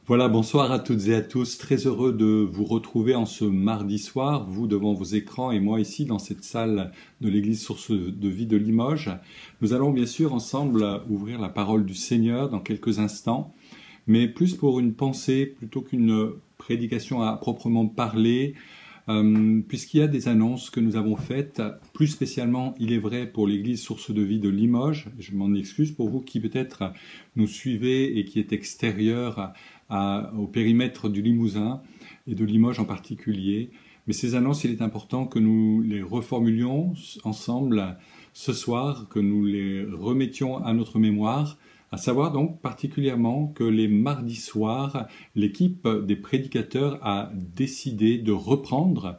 Voilà, bonsoir à toutes et à tous. Très heureux de vous retrouver en ce mardi soir, vous devant vos écrans et moi ici dans cette salle de l'église Source de Vie de Limoges. Nous allons bien sûr ensemble ouvrir la parole du Seigneur dans quelques instants, mais plus pour une pensée plutôt qu'une prédication à proprement parler, puisqu'il y a des annonces que nous avons faites, plus spécialement, il est vrai, pour l'église Source de Vie de Limoges. Je m'en excuse pour vous qui peut-être nous suivez et qui êtes extérieurs au périmètre du Limousin et de Limoges en particulier. Mais ces annonces, il est important que nous les reformulions ensemble ce soir, que nous les remettions à notre mémoire, à savoir donc particulièrement que les mardis soirs, l'équipe des prédicateurs a décidé de reprendre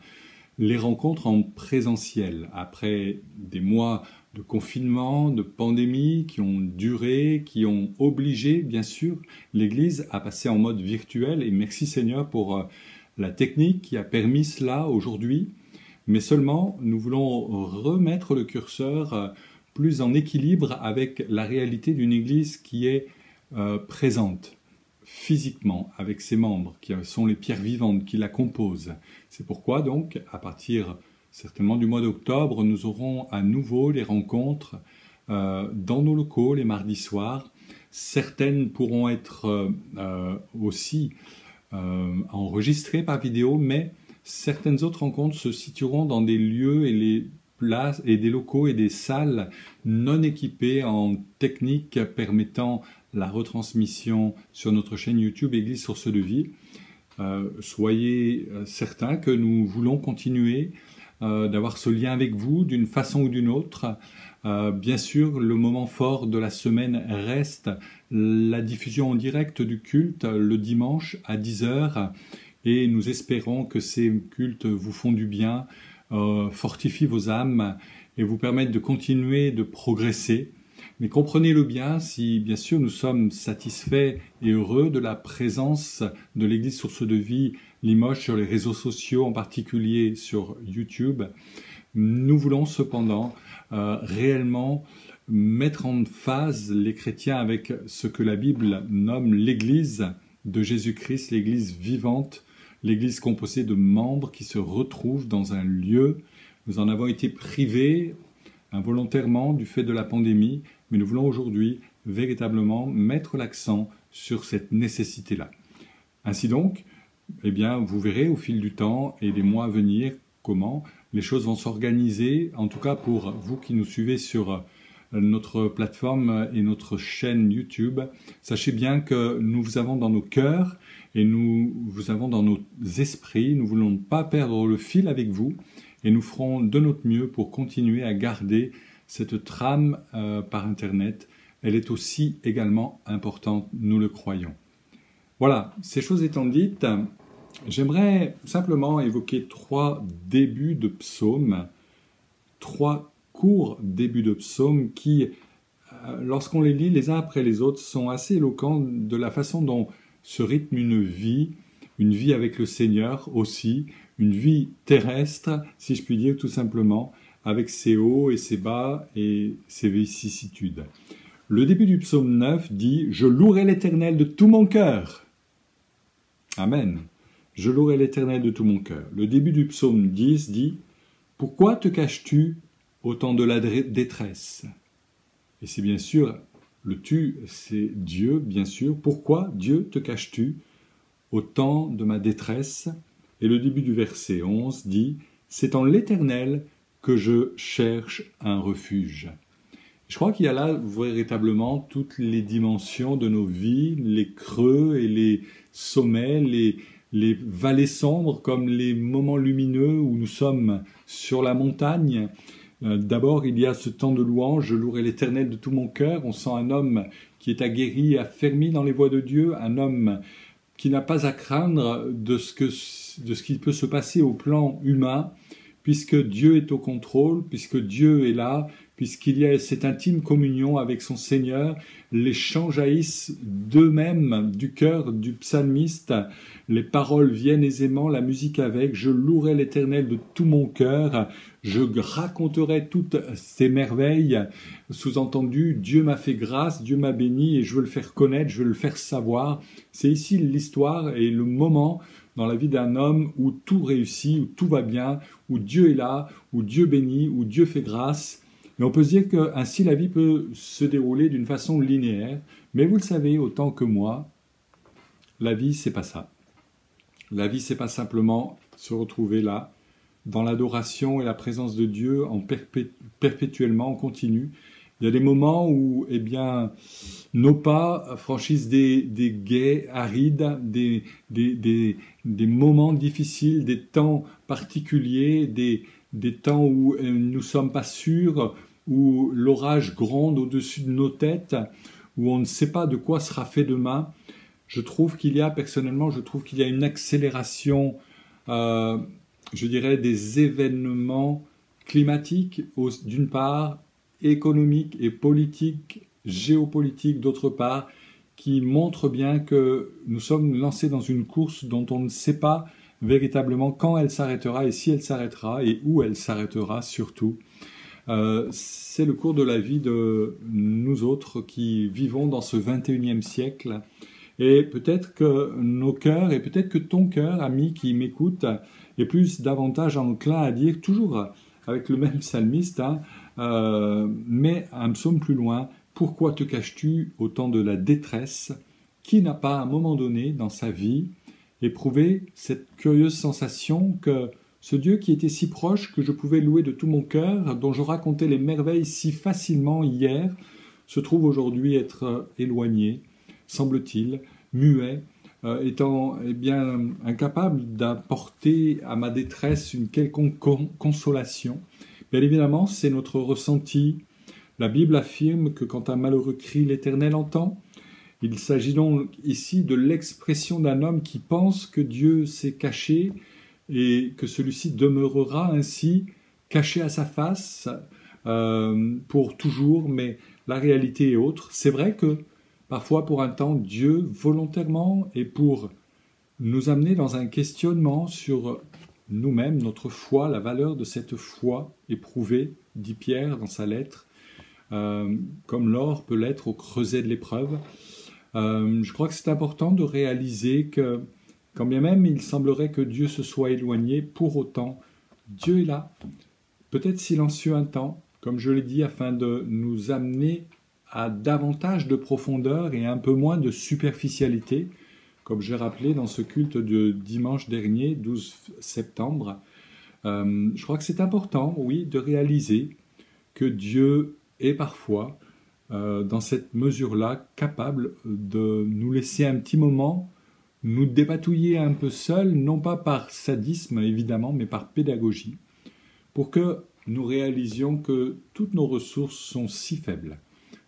les rencontres en présentiel après des mois de confinement, de pandémie qui ont duré, qui ont obligé bien sûr l'Église à passer en mode virtuel, et merci Seigneur pour la technique qui a permis cela aujourd'hui. Mais seulement nous voulons remettre le curseur plus en équilibre avec la réalité d'une Église qui est présente physiquement avec ses membres, qui sont les pierres vivantes qui la composent. C'est pourquoi donc, à partir certainement du mois d'octobre, nous aurons à nouveau les rencontres dans nos locaux les mardis soirs. Certaines pourront être aussi enregistrées par vidéo, mais certaines autres rencontres se situeront dans des lieux et les places et des locaux et des salles non équipés en technique permettant la retransmission sur notre chaîne YouTube Église Source de Vie. Soyez certains que nous voulons continuer d'avoir ce lien avec vous d'une façon ou d'une autre. Bien sûr, le moment fort de la semaine reste la diffusion en direct du culte le dimanche à 10h, et nous espérons que ces cultes vous font du bien, fortifient vos âmes et vous permettent de continuer de progresser. Mais comprenez-le bien, si bien sûr nous sommes satisfaits et heureux de la présence de l'Église Source de Vie Limoges sur les réseaux sociaux, en particulier sur YouTube, nous voulons cependant réellement mettre en phase les chrétiens avec ce que la Bible nomme l'Église de Jésus-Christ, l'Église vivante, l'Église composée de membres qui se retrouvent dans un lieu. Nous en avons été privés involontairement du fait de la pandémie, mais nous voulons aujourd'hui véritablement mettre l'accent sur cette nécessité-là. Ainsi donc, eh bien, vous verrez au fil du temps et des mois à venir comment les choses vont s'organiser, en tout cas pour vous qui nous suivez sur notre plateforme et notre chaîne YouTube. Sachez bien que nous vous avons dans nos cœurs et nous vous avons dans nos esprits. Nous ne voulons pas perdre le fil avec vous et nous ferons de notre mieux pour continuer à garder cette trame par Internet. Elle est aussi également importante, nous le croyons. Voilà, ces choses étant dites, j'aimerais simplement évoquer 3 débuts de psaumes, 3 courts débuts de psaumes qui, lorsqu'on les lit les uns après les autres, sont assez éloquents de la façon dont se rythme une vie avec le Seigneur aussi, une vie terrestre, si je puis dire tout simplement, avec ses hauts et ses bas et ses vicissitudes. Le début du psaume 9 dit « Je louerai l'Éternel de tout mon cœur ». Amen. Je louerai l'Éternel de tout mon cœur. Le début du psaume 10 dit « Pourquoi te caches-tu au temps de la détresse ?» Et c'est bien sûr, le « tu », c'est Dieu, bien sûr. Pourquoi, Dieu, te caches-tu au temps de ma détresse? Et le début du verset 11 dit « C'est en l'Éternel que je cherche un refuge. » Je crois qu'il y a là véritablement toutes les dimensions de nos vies, les creux et les sommets, les vallées sombres comme les moments lumineux où nous sommes sur la montagne, D'abord, il y a ce temps de louange, je louerai l'Éternel de tout mon cœur. On sent un homme qui est aguerri, affermi dans les voies de Dieu, un homme qui n'a pas à craindre de ce qui peut se passer au plan humain, puisque Dieu est au contrôle, puisque Dieu est là, puisqu'il y a cette intime communion avec son Seigneur. Les chants jaillissent d'eux-mêmes du cœur du psalmiste, les paroles viennent aisément, la musique avec. Je louerai l'Éternel de tout mon cœur, je raconterai toutes ses merveilles. Sous-entendu, Dieu m'a fait grâce, Dieu m'a béni et je veux le faire connaître, je veux le faire savoir. C'est ici l'histoire et le moment dans la vie d'un homme où tout réussit, où tout va bien, où Dieu est là, où Dieu bénit, où Dieu fait grâce. Et on peut se dire que ainsi la vie peut se dérouler d'une façon linéaire. Mais vous le savez autant que moi, la vie c'est pas ça. La vie c'est pas simplement se retrouver là, dans l'adoration et la présence de Dieu perpétuellement, en continu. Il y a des moments où, eh bien, nos pas franchissent des gués arides, des moments difficiles, des temps particuliers, des temps où nous ne sommes pas sûrs, où l'orage gronde au-dessus de nos têtes, où on ne sait pas de quoi sera fait demain. Personnellement, je trouve qu'il y a une accélération, je dirais, des événements climatiques, d'une part, économiques et politiques, géopolitiques d'autre part, qui montrent bien que nous sommes lancés dans une course dont on ne sait pas véritablement quand elle s'arrêtera et si elle s'arrêtera et où elle s'arrêtera surtout. C'est le cours de la vie de nous autres qui vivons dans ce 21e siècle. Et peut-être que nos cœurs, et peut-être que ton cœur, ami qui m'écoute, est plus davantage enclin à dire, toujours avec le même psalmiste, mais un psaume plus loin, pourquoi te caches-tu au temps de la détresse? Qui n'a pas à un moment donné dans sa vie éprouvé cette curieuse sensation que ce Dieu qui était si proche que je pouvais louer de tout mon cœur, dont je racontais les merveilles si facilement hier, se trouve aujourd'hui être éloigné, semble-t-il, muet, étant bien incapable d'apporter à ma détresse une quelconque consolation. Bien évidemment, c'est notre ressenti. La Bible affirme que quand un malheureux crie, l'Éternel entend. Il s'agit donc ici de l'expression d'un homme qui pense que Dieu s'est caché et que celui-ci demeurera ainsi caché à sa face pour toujours, mais la réalité est autre. C'est vrai que parfois pour un temps, Dieu volontairement et pour nous amener dans un questionnement sur nous-mêmes, notre foi, la valeur de cette foi éprouvée, dit Pierre dans sa lettre, comme l'or peut l'être au creuset de l'épreuve. Je crois que c'est important de réaliser que, quand bien même il semblerait que Dieu se soit éloigné, pour autant, Dieu est là, peut-être silencieux un temps, comme je l'ai dit, afin de nous amener à davantage de profondeur et un peu moins de superficialité, comme j'ai rappelé dans ce culte de dimanche dernier, 12 septembre. Je crois que c'est important, oui, de réaliser que Dieu est parfois, dans cette mesure-là, capable de nous laisser un petit moment, nous dépatouiller un peu seuls, non pas par sadisme évidemment, mais par pédagogie, pour que nous réalisions que toutes nos ressources sont si faibles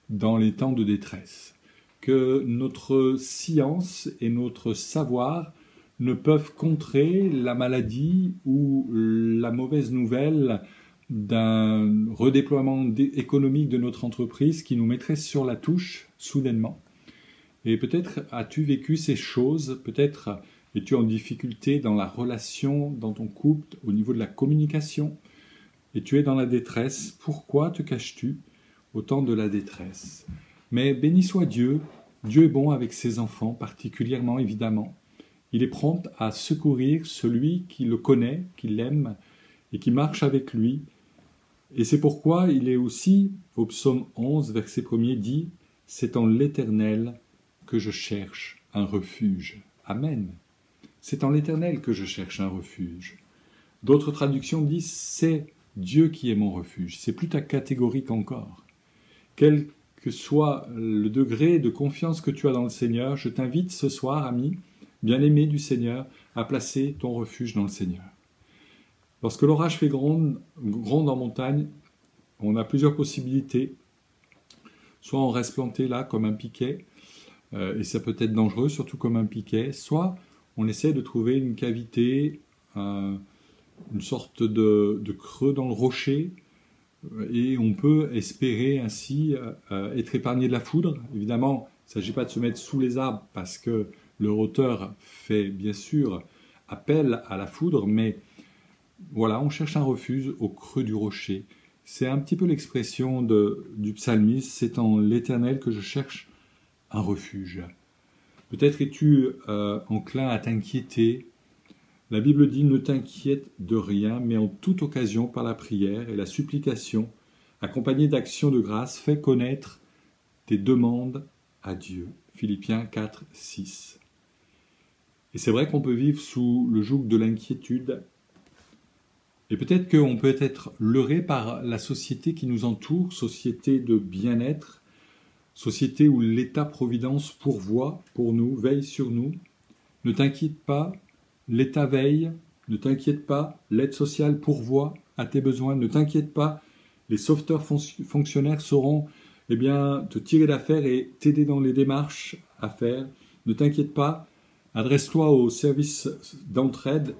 dans les temps de détresse, que notre science et notre savoir ne peuvent contrer la maladie ou la mauvaise nouvelle d'un redéploiement économique de notre entreprise qui nous mettrait sur la touche soudainement. Et peut-être as-tu vécu ces choses, peut-être es-tu en difficulté dans la relation, dans ton couple, au niveau de la communication, et tu es dans la détresse. Pourquoi te caches-tu au temps de la détresse? Mais béni soit Dieu, Dieu est bon avec ses enfants, particulièrement évidemment. Il est prompt à secourir celui qui le connaît, qui l'aime et qui marche avec lui. Et c'est pourquoi il est aussi, au psaume 11, verset 1er, dit « C'est en l'Éternel que je cherche un refuge. » Amen. C'est en l'Éternel que je cherche un refuge. D'autres traductions disent « C'est Dieu qui est mon refuge. » C'est plus catégorique encore. Quel que soit le degré de confiance que tu as dans le Seigneur, je t'invite ce soir, ami, bien-aimé du Seigneur, à placer ton refuge dans le Seigneur. Lorsque l'orage fait gronde en montagne, on a plusieurs possibilités. Soit on reste planté là comme un piquet, et ça peut être dangereux, surtout comme un piquet. Soit on essaie de trouver une cavité, une sorte de creux dans le rocher, et on peut espérer ainsi être épargné de la foudre. Évidemment, il ne s'agit pas de se mettre sous les arbres parce que le auteur fait bien sûr appel à la foudre, mais voilà, on cherche un refuge au creux du rocher. C'est un petit peu l'expression du psalmiste, c'est en l'Éternel que je cherche un refuge. Peut-être es-tu enclin à t'inquiéter. La Bible dit « Ne t'inquiète de rien, mais en toute occasion, par la prière et la supplication, accompagnée d'actions de grâce, fais connaître tes demandes à Dieu. » Philippiens 4, 6. Et c'est vrai qu'on peut vivre sous le joug de l'inquiétude. Et peut-être qu'on peut être leurré par la société qui nous entoure, société de bien-être, société où l'État-providence pourvoit pour nous, veille sur nous. Ne t'inquiète pas, l'État veille, ne t'inquiète pas, l'aide sociale pourvoit à tes besoins, ne t'inquiète pas, les sauveteurs fonctionnaires sauront te tirer d'affaire et t'aider dans les démarches à faire. Ne t'inquiète pas, adresse-toi aux services d'entraide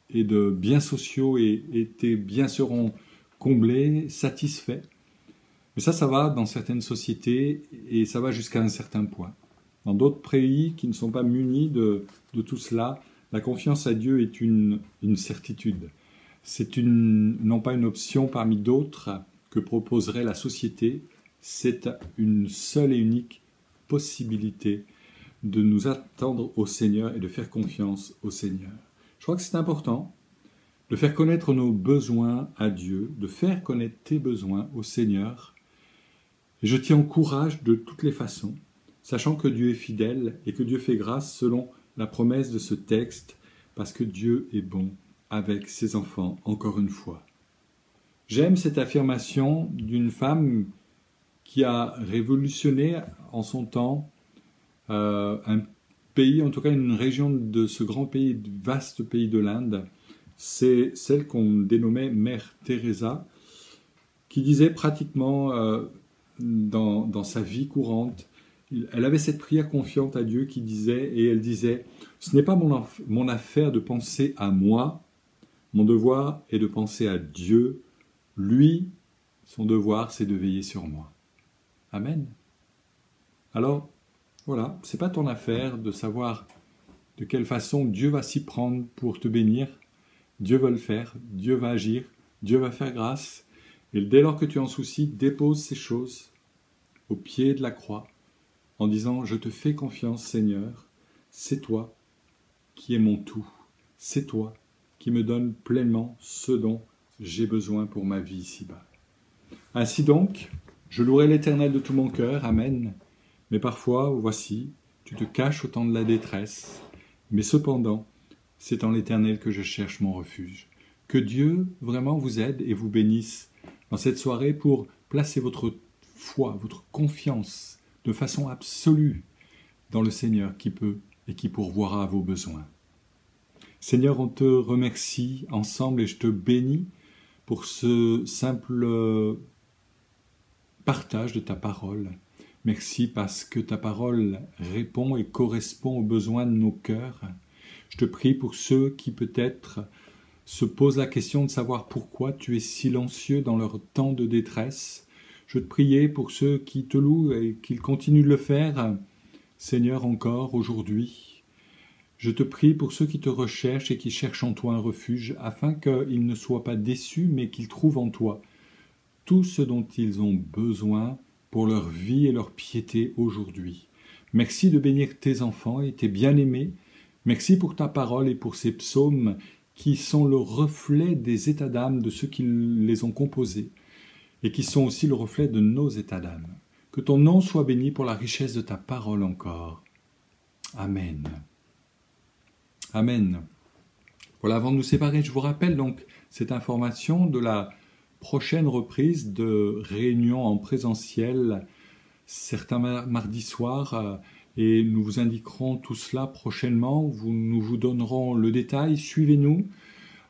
et de biens sociaux et tes biens seront comblés, satisfaits. Mais ça va dans certaines sociétés et ça va jusqu'à un certain point. Dans d'autres pays qui ne sont pas munis de tout cela, la confiance à Dieu est une certitude. C'est non pas une option parmi d'autres que proposerait la société, c'est une seule et unique possibilité de nous attendre au Seigneur et de faire confiance au Seigneur. Je crois que c'est important de faire connaître nos besoins à Dieu, de faire connaître tes besoins au Seigneur. Et je t'y encourage de toutes les façons, sachant que Dieu est fidèle et que Dieu fait grâce selon la promesse de ce texte, parce que Dieu est bon avec ses enfants, encore une fois. J'aime cette affirmation d'une femme qui a révolutionné en son temps un pays, en tout cas une région de ce grand pays, vaste pays de l'Inde. C'est celle qu'on dénommait Mère Teresa, qui disait pratiquement dans sa vie courante, elle avait cette prière confiante à Dieu elle disait « Ce n'est pas mon affaire de penser à moi, mon devoir est de penser à Dieu. Lui, son devoir, c'est de veiller sur moi. » Amen. Alors, voilà, c'est pas ton affaire de savoir de quelle façon Dieu va s'y prendre pour te bénir. Dieu va le faire, Dieu va agir, Dieu va faire grâce. Et dès lors que tu es en souci, dépose ces choses au pied de la croix en disant « Je te fais confiance, Seigneur, c'est toi qui es mon tout, c'est toi qui me donne pleinement ce dont j'ai besoin pour ma vie ici-bas. » Ainsi donc, je louerai l'Éternel de tout mon cœur, Amen. Mais parfois, voici, tu te caches au temps de la détresse, mais cependant, c'est en l'Éternel que je cherche mon refuge. Que Dieu vraiment vous aide et vous bénisse dans cette soirée pour placer votre foi, votre confiance de façon absolue dans le Seigneur qui peut et qui pourvoira à vos besoins. Seigneur, on te remercie ensemble et je te bénis pour ce simple partage de ta parole. Merci parce que ta parole répond et correspond aux besoins de nos cœurs. Je te prie pour ceux qui peut-être se posent la question de savoir pourquoi tu es silencieux dans leur temps de détresse. Je te prie pour ceux qui te louent et qu'ils continuent de le faire, Seigneur, encore aujourd'hui. Je te prie pour ceux qui te recherchent et qui cherchent en toi un refuge, afin qu'ils ne soient pas déçus, mais qu'ils trouvent en toi tout ce dont ils ont besoin pour leur vie et leur piété aujourd'hui. Merci de bénir tes enfants et tes bien-aimés. Merci pour ta parole et pour ces psaumes qui sont le reflet des états d'âme de ceux qui les ont composés et qui sont aussi le reflet de nos états d'âme. Que ton nom soit béni pour la richesse de ta parole encore. Amen. Amen. Voilà, avant de nous séparer, je vous rappelle donc cette information de la prochaine reprise de réunions en présentiel, certains mardis soirs, et nous vous indiquerons tout cela prochainement. Nous vous donnerons le détail. Suivez-nous.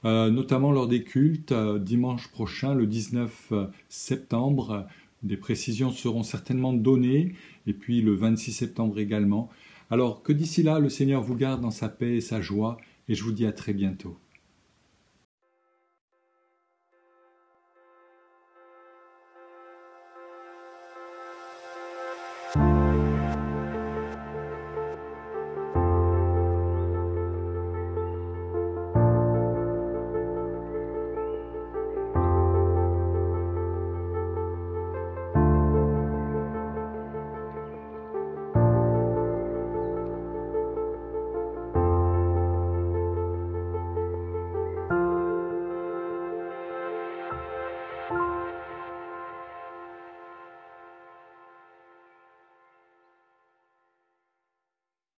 notamment lors des cultes, dimanche prochain, le 19 septembre. Des précisions seront certainement données, et puis le 26 septembre également. Alors que d'ici là, le Seigneur vous garde dans sa paix et sa joie, et je vous dis à très bientôt.